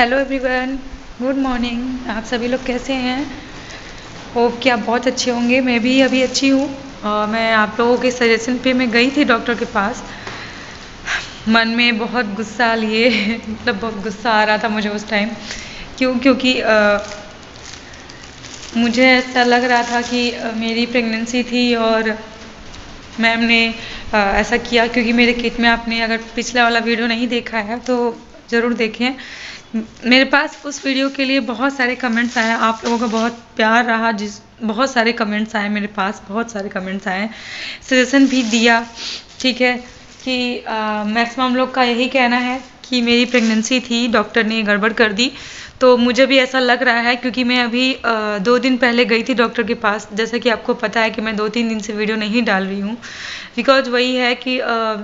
Hello everyone, good morning. आप सभी लोग कैसे हैं? होप कि आप बहुत अच्छे होंगे। मैं भी अभी अच्छी हूँ। और मैं आप लोगों के सजेशन पे मैं गई थी डॉक्टर के पास। मन में बहुत गुस्सा लिए मतलब बहुत गुस्सा आ रहा था मुझे उस टाइम। क्योंकि मुझे ऐसा लग रहा था कि मेरी प्रेगनेंसी थी और मैम ने ऐसा किया। क्योंकि मेरे किट में आपने अगर पिछला वाला वीडियो नहीं देखा है तो ज़रूर देखें। मेरे पास उस वीडियो के लिए बहुत सारे कमेंट्स आए, आप लोगों का बहुत प्यार रहा। बहुत सारे कमेंट्स आए मेरे पास, बहुत सारे कमेंट्स आए, सजेशन भी दिया। ठीक है कि मैक्सिमम लोग का यही कहना है कि मेरी प्रेगनेंसी थी, डॉक्टर ने गड़बड़ कर दी। तो मुझे भी ऐसा लग रहा है क्योंकि मैं अभी 2 दिन पहले गई थी डॉक्टर के पास। जैसा कि आपको पता है कि मैं 2-3 दिन से वीडियो नहीं डाल रही हूँ बिकॉज वही है कि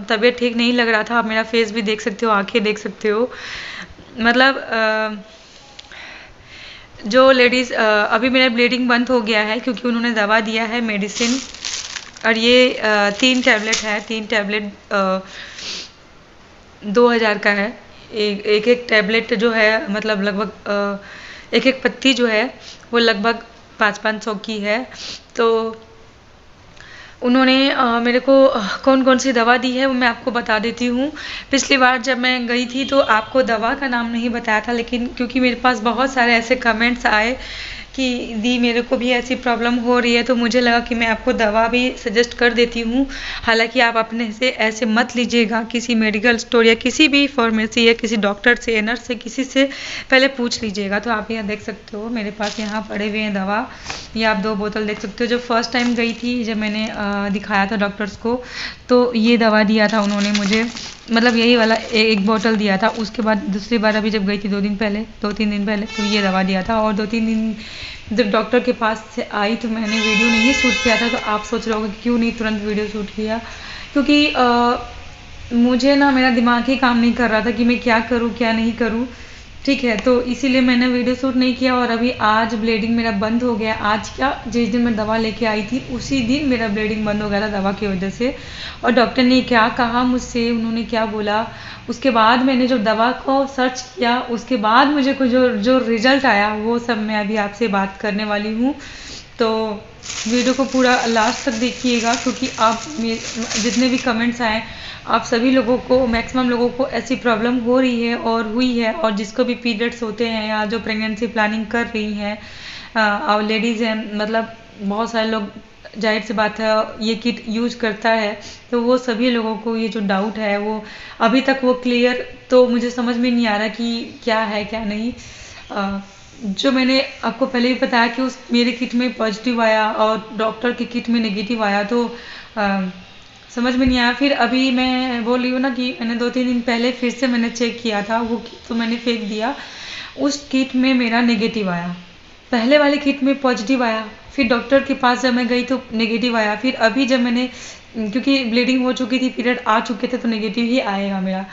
तबीयत ठीक नहीं लग रहा था। आप मेरा फेस भी देख सकते हो, आंखें देख सकते हो। मतलब जो लेडीज़ अभी मेरा ब्लीडिंग बंद हो गया है क्योंकि उन्होंने दवा दिया है, मेडिसिन। और ये 3 टैबलेट है। 3 टैबलेट 2000 का है। एक टैबलेट जो है मतलब लगभग एक पत्ती जो है वो लगभग 500 की है। तो उन्होंने मेरे को कौन कौन सी दवा दी है वो मैं आपको बता देती हूँ। पिछली बार जब मैं गई थी तो आपको दवा का नाम नहीं बताया था, लेकिन क्योंकि मेरे पास बहुत सारे ऐसे कमेंट्स आए कि दी मेरे को भी ऐसी प्रॉब्लम हो रही है, तो मुझे लगा कि मैं आपको दवा भी सजेस्ट कर देती हूँ। हालांकि आप अपने से ऐसे मत लीजिएगा, किसी मेडिकल स्टोर या किसी भी फार्मेसी या किसी डॉक्टर से, नर्स से, किसी से पहले पूछ लीजिएगा। तो आप यहाँ देख सकते हो मेरे पास यहाँ पड़े हुए हैं दवा। ये आप 2 बोतल देख सकते हो। जब फर्स्ट टाइम गई थी, जब मैंने दिखाया था डॉक्टर्स को, तो ये दवा दिया था उन्होंने मुझे, मतलब यही वाला एक बोतल दिया था। उसके बाद दूसरी बार अभी जब गई थी 2-3 दिन पहले, तो ये दवा दिया था। और 2-3 दिन जब डॉक्टर के पास से आई तो मैंने वीडियो नहीं शूट किया था। तो आप सोच रहे होगे कि क्यों नहीं तुरंत वीडियो शूट किया, क्योंकि मुझे ना मेरा दिमाग ही काम नहीं कर रहा था कि मैं क्या करूँ क्या नहीं करूँ। ठीक है, तो इसीलिए मैंने वीडियो शूट नहीं किया। और अभी आज ब्लीडिंग मेरा बंद हो गया। आज क्या, जिस दिन मैं दवा लेके आई थी उसी दिन मेरा ब्लीडिंग बंद हो गया था दवा की वजह से। और डॉक्टर ने क्या कहा मुझसे, उन्होंने क्या बोला, उसके बाद मैंने जो दवा को सर्च किया, उसके बाद मुझे कुछ जो रिजल्ट आया वो सब मैं अभी आपसे बात करने वाली हूँ। तो वीडियो को पूरा लास्ट तक देखिएगा, क्योंकि आप जितने भी कमेंट्स आए, आप सभी लोगों को, मैक्सिमम लोगों को ऐसी प्रॉब्लम हो रही है और हुई है। और जिसको भी पीरियड्स होते हैं या जो प्रेगनेंसी प्लानिंग कर रही हैं और लेडीज़ हैं, मतलब बहुत सारे लोग, जाहिर सी बात है ये किट यूज करता है, तो वो सभी लोगों को ये जो डाउट है वो अभी तक वो क्लियर तो मुझे समझ में नहीं आ रहा कि क्या है क्या नहीं। जो मैंने आपको पहले भी बताया कि उस मेरे किट में पॉजिटिव आया और डॉक्टर की किट में नेगेटिव आया, तो समझ में नहीं आया। फिर अभी मैं बोल रही हूँ ना कि मैंने 2-3 दिन पहले फिर से मैंने चेक किया था, वो किट तो मैंने फेंक दिया। उस किट में मेरा नेगेटिव आया, पहले वाले किट में पॉजिटिव आया। फिर डॉक्टर के पास जब मैं गई तो नेगेटिव आया। फिर अभी जब मैंने, क्योंकि ब्लीडिंग हो चुकी थी, पीरियड आ चुके थे, तो नेगेटिव ही आएगा मेरा।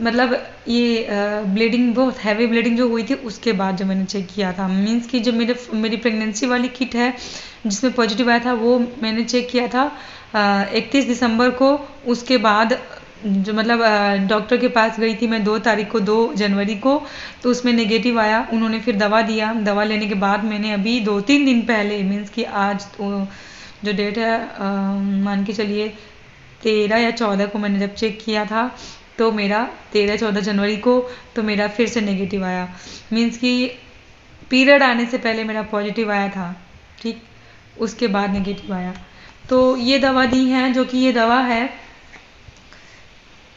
मतलब ये ब्लीडिंग, बहुत हैवी ब्लीडिंग जो हुई थी उसके बाद जो मैंने चेक किया था, मींस कि जो मेरी प्रेगनेंसी वाली किट है जिसमें पॉजिटिव आया था, वो मैंने चेक किया था 31 दिसंबर को। उसके बाद जो मतलब डॉक्टर के पास गई थी मैं 2 तारीख को, 2 जनवरी को, तो उसमें नेगेटिव आया। उन्होंने फिर दवा दिया। दवा लेने के बाद मैंने अभी 2-3 दिन पहले, मीन्स कि आज तो जो डेट है मान के चलिए 13 या 14 को मैंने जब चेक किया था, तो मेरा 13-14 जनवरी को तो मेरा फिर से नेगेटिव आया। मीन्स कि पीरियड आने से पहले मेरा पॉजिटिव आया था, ठीक, उसके बाद नेगेटिव आया। तो ये दवा दी है, जो कि ये दवा है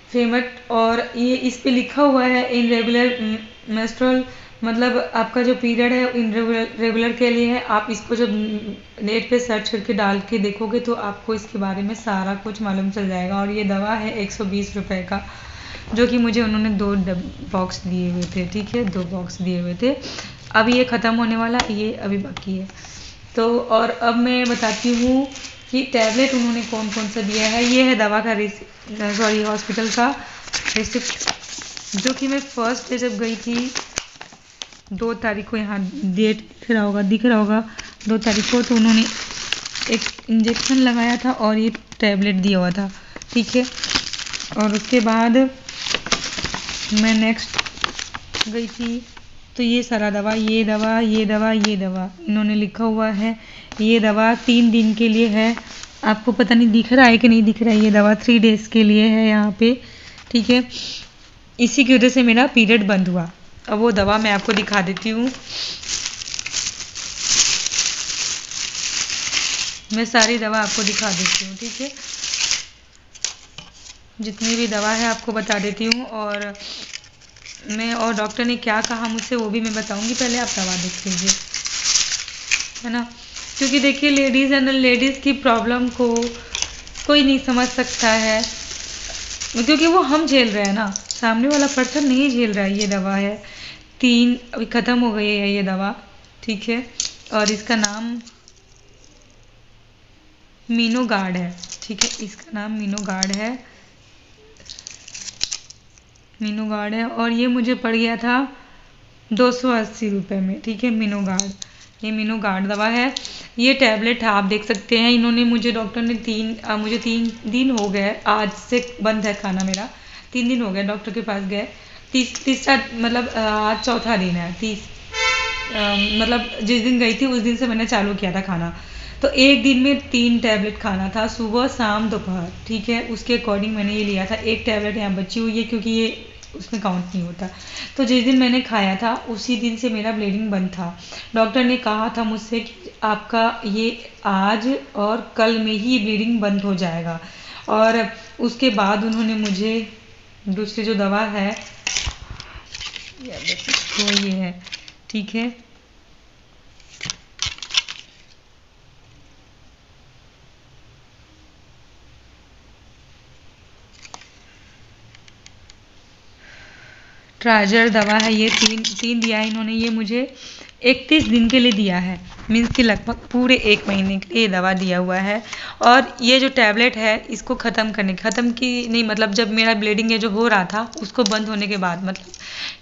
फेमट, और ये इस पे लिखा हुआ है इन रेगुलर मेंस्ट्रुअल, मतलब आपका जो पीरियड है इन रेगुलर के लिए है। आप इसको जब नेट पे सर्च करके डाल के देखोगे तो आपको इसके बारे में सारा कुछ मालूम चल जाएगा। और ये दवा है 120 रुपये का, जो कि मुझे उन्होंने 2 बॉक्स दिए हुए थे। ठीक है, 2 बॉक्स दिए हुए थे। अब ये ख़त्म होने वाला, ये अभी बाकी है। तो और अब मैं बताती हूँ कि टैबलेट उन्होंने कौन कौन सा दिया है। ये है दवा का हॉस्पिटल का रिसिप्ट, जो कि मैं फर्स्ट डे जब गई थी 2 तारीख को, यहाँ डेट दिख रहा होगा 2 तारीख को, तो उन्होंने एक इंजेक्शन लगाया था और ये टैबलेट दिया हुआ था। ठीक है, और उसके बाद मैं नेक्स्ट गई थी तो ये सारा दवा, ये दवा, ये दवा, ये दवा इन्होंने लिखा हुआ है। ये दवा 3 दिन के लिए है, आपको पता नहीं दिख रहा है कि नहीं दिख रहा है, ये दवा 3 डेज़ के लिए है यहाँ पे, ठीक है। इसी की वजह से मेरा पीरियड बंद हुआ। अब वो दवा मैं आपको दिखा देती हूँ। मैं सारी दवा आपको दिखा देती हूँ, ठीक है। जितनी भी दवा है आपको बता देती हूँ, और डॉक्टर ने क्या कहा मुझसे वो भी मैं बताऊंगी। पहले आप दवा देख लीजिए, है ना। क्योंकि देखिए लेडीज़ की प्रॉब्लम को कोई नहीं समझ सकता है, क्योंकि वो हम झेल रहे हैं ना, सामने वाला पर्सन नहीं झेल रहा है। ये दवा है 3, अभी ख़त्म हो गई है ये दवा, ठीक है। और इसका नाम मीनोगार्ड है, ठीक है। इसका नाम मीनोगार्ड है और ये मुझे पड़ गया था 280 रुपये में, ठीक है। ये मीनोगार्ड दवा है। ये टैबलेट है, आप देख सकते हैं। इन्होंने मुझे, डॉक्टर ने मुझे 3 दिन हो गए, आज से बंद है खाना मेरा, 3 दिन हो गए डॉक्टर के पास गए। तीसरा मतलब आज चौथा दिन है। मतलब जिस दिन गई थी उस दिन से मैंने चालू किया था खाना। तो एक दिन में 3 टैबलेट खाना था, सुबह शाम दोपहर, ठीक है। उसके अकॉर्डिंग मैंने ये लिया था। एक टैबलेट यहाँ बची हुई है क्योंकि ये उसमें काउंट नहीं होता। तो जिस दिन मैंने खाया था उसी दिन से मेरा ब्लीडिंग बंद था। डॉक्टर ने कहा था मुझसे कि आपका ये आज और कल में ही ब्लीडिंग बंद हो जाएगा। और उसके बाद उन्होंने मुझे दूसरी जो दवा है वो ये है, ठीक है। ट्राजर दवा है, ये 3 दिया है इन्होंने। ये मुझे 31 दिन के लिए दिया है, मीन्स कि लगभग पूरे 1 महीने के लिए ये दवा दिया हुआ है। और ये जो टैबलेट है इसको ख़त्म की नहीं, मतलब जब मेरा ब्लीडिंग ये जो हो रहा था उसको बंद होने के बाद, मतलब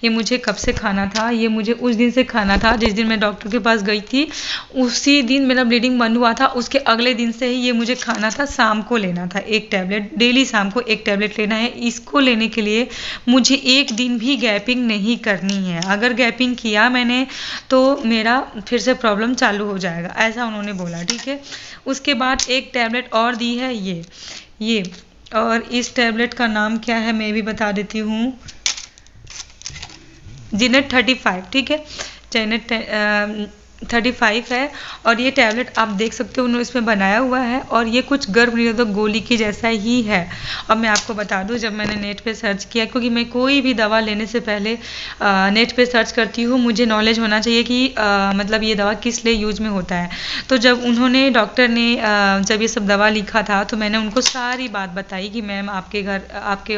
ये मुझे कब से खाना था, ये मुझे उस दिन से खाना था जिस दिन मैं डॉक्टर के पास गई थी। उसी दिन मेरा ब्लीडिंग बंद हुआ था, उसके अगले दिन से ही ये मुझे खाना था। शाम को लेना था 1 टैबलेट, डेली शाम को 1 टैबलेट लेना है। इसको लेने के लिए मुझे 1 दिन भी गैपिंग नहीं करनी है। अगर गैपिंग किया मैंने तो मेरा फिर से प्रॉब्लम चालू हो जाएगा, ऐसा उन्होंने बोला, ठीक है। उसके बाद 1 टैबलेट और दी है ये। और इस टैबलेट का नाम क्या है मैं भी बता देती हूँ, जिनेट 35, ठीक है। जिनेट 35 है। और ये टैबलेट आप देख सकते हो उन्होंने इसमें बनाया हुआ है, और ये कुछ गर्भ निरोधक गोली की जैसा ही है। अब मैं आपको बता दूं, जब मैंने नेट पे सर्च किया, क्योंकि मैं कोई भी दवा लेने से पहले नेट पे सर्च करती हूँ, मुझे नॉलेज होना चाहिए कि मतलब ये दवा किस लिए यूज में होता है। तो जब उन्होंने, डॉक्टर ने जब ये सब दवा लिखा था तो मैंने उनको सारी बात बताई कि मैम आपके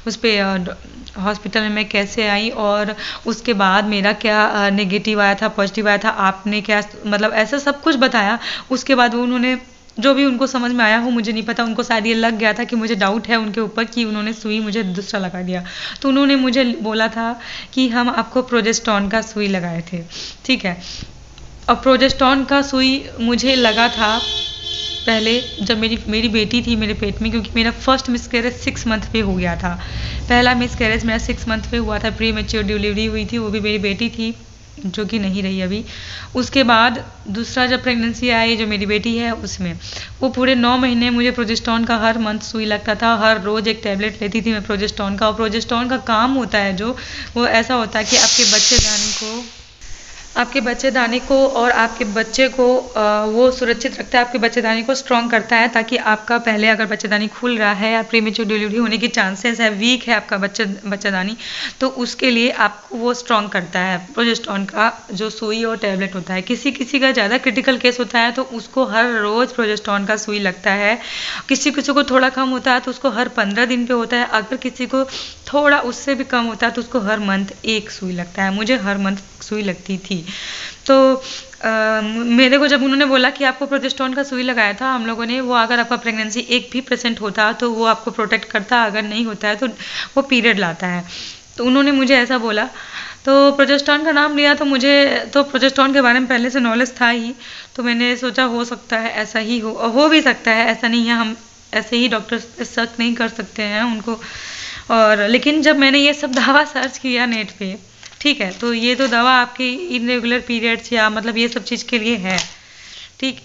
उस पर हॉस्पिटल में मैं कैसे आई, और उसके बाद मेरा क्या नेगेटिव आया था, पॉजिटिव आया था, आपने क्या, मतलब ऐसा सब कुछ बताया। उसके बाद वो उन्होंने जो भी उनको समझ में आया हो, मुझे नहीं पता, उनको शायद ये लग गया था कि मुझे डाउट है उनके ऊपर, कि उन्होंने सुई मुझे दूसरा लगा दिया। तो उन्होंने मुझे बोला था कि हम आपको प्रोजेस्टेरॉन का सुई लगाए थे, ठीक है। और प्रोजेस्टेरॉन का सुई मुझे लगा था पहले जब मेरी बेटी थी मेरे पेट में, क्योंकि मेरा फर्स्ट मिसकैरेज 6 मंथ पे हो गया था। पहला मिसकैरेज मेरा 6 मंथ पे हुआ था, प्री मैच्योर डिलीवरी हुई थी, वो भी मेरी बेटी थी जो कि नहीं रही अभी। उसके बाद दूसरा जब प्रेगनेंसी आई, जो मेरी बेटी है उसमें, वो पूरे 9 महीने मुझे प्रोजेस्टेरॉन का हर मंथ सुई लगता था। हर रोज़ 1 टैबलेट लेती थी मैं प्रोजेस्टेरॉन का। और प्रोजेस्टेरॉन का काम होता है जो, वो ऐसा होता है कि आपके बच्चेदानी को और आपके बच्चे को वो सुरक्षित रखता है, आपके बच्चेदानी को स्ट्रॉन्ग करता है, ताकि आपका पहले अगर बच्चेदानी खुल रहा है या प्रीमेच्योर डिलीवरी होने की चांसेस है, वीक है आपका बच्चेदानी, तो उसके लिए आपको वो स्ट्रॉन्ग करता है प्रोजेस्टेरॉन का जो सुई और टैबलेट होता है। किसी का ज़्यादा क्रिटिकल केस होता है तो उसको हर रोज़ प्रोजेस्टेरॉन का सुई लगता है। किसी को थोड़ा कम होता है तो उसको हर 15 दिन पे होता है। अगर किसी को थोड़ा उससे भी कम होता है तो उसको हर मंथ 1 सुई लगता है। मुझे हर मंथ सुई लगती थी। तो मेरे को जब उन्होंने बोला कि आपको प्रोजेस्टेरॉन का सुई लगाया था हम लोगों ने, वो अगर आपका प्रेगनेंसी 1% होता तो वो आपको प्रोटेक्ट करता, अगर नहीं होता है तो वो पीरियड लाता है। तो उन्होंने मुझे ऐसा बोला। तो प्रोजेस्टेरॉन का नाम लिया तो मुझे तो प्रोजेस्टेरॉन के बारे में पहले से नॉलेज था ही, तो मैंने सोचा हो सकता है ऐसा ही हो भी सकता है, ऐसा नहीं है, हम ऐसे ही डॉक्टर पे शक नहीं कर सकते हैं उनको। और लेकिन जब मैंने ये सब दवा सर्च किया नेट पे, ठीक है, तो ये तो दवा आपके इरेगुलर पीरियड्स या मतलब ये सब चीज़ के लिए है। ठीक,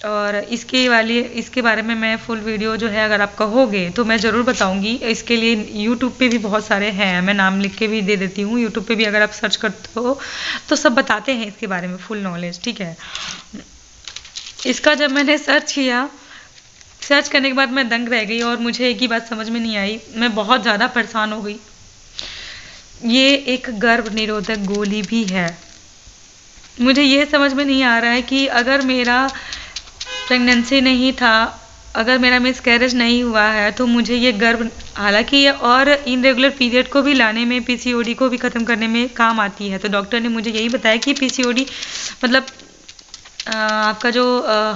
और इसके बारे में मैं फुल वीडियो जो है अगर आप कहोगे तो मैं ज़रूर बताऊंगी। इसके लिए यूट्यूब पे भी बहुत सारे हैं, मैं नाम लिख के भी दे देती हूँ। यूट्यूब पे भी अगर आप सर्च करते हो तो सब बताते हैं इसके बारे में फुल नॉलेज। ठीक है, इसका जब मैंने सर्च किया, सर्च करने के बाद मैं दंग रह गई और मुझे एक ही बात समझ में नहीं आई, मैं बहुत ज़्यादा परेशान हो गई। ये एक गर्भ निरोधक गोली भी है। मुझे ये समझ में नहीं आ रहा है कि अगर मेरा प्रेगनेंसी नहीं था, अगर मेरा मिसकैरेज नहीं हुआ है तो मुझे ये गर्भ, हालांकि ये और इनरेगुलर पीरियड को भी लाने में, पीसीओडी को भी ख़त्म करने में काम आती है। तो डॉक्टर ने मुझे यही बताया कि पीसीओडी मतलब आपका जो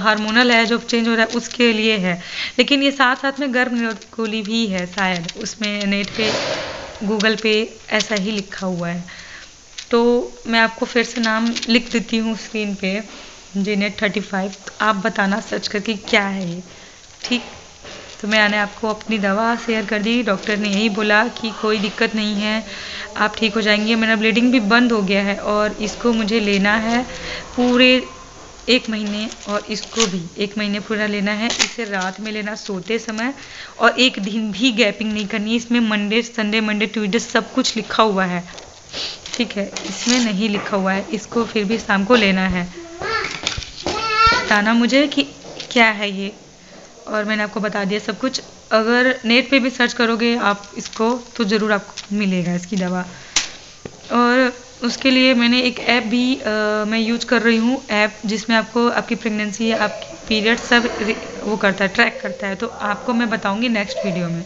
हार्मोनल है जो चेंज हो रहा है उसके लिए है, लेकिन ये साथ साथ में गर्भ निरोधक गोली भी है शायद, उसमें नेट पे गूगल पे ऐसा ही लिखा हुआ है। तो मैं आपको फिर से नाम लिख देती हूँ स्क्रीन पे, जेनेट 35, आप बताना सर्च करके क्या है ये। ठीक, तो मैंने आपको अपनी दवा शेयर कर दी। डॉक्टर ने यही बोला कि कोई दिक्कत नहीं है, आप ठीक हो जाएंगे। मेरा ब्लीडिंग भी बंद हो गया है और इसको मुझे लेना है पूरे 1 महीने, और इसको भी 1 महीने पूरा लेना है। इसे रात में लेना सोते समय, और 1 दिन भी गैपिंग नहीं करनी। इसमें मंडे संडे मंडे ट्यूसडे सब कुछ लिखा हुआ है। ठीक है, इसमें नहीं लिखा हुआ है, इसको फिर भी शाम को लेना है। बताना मुझे कि क्या है ये, और मैंने आपको बता दिया सब कुछ। अगर नेट पे भी सर्च करोगे आप इसको तो ज़रूर आपको मिलेगा इसकी दवा। और उसके लिए मैंने एक ऐप भी मैं यूज कर रही हूँ, ऐप जिसमें आपको आपकी प्रेगनेंसी, आपकी पीरियड सब वो करता है, ट्रैक करता है। तो आपको मैं बताऊँगी नेक्स्ट वीडियो में।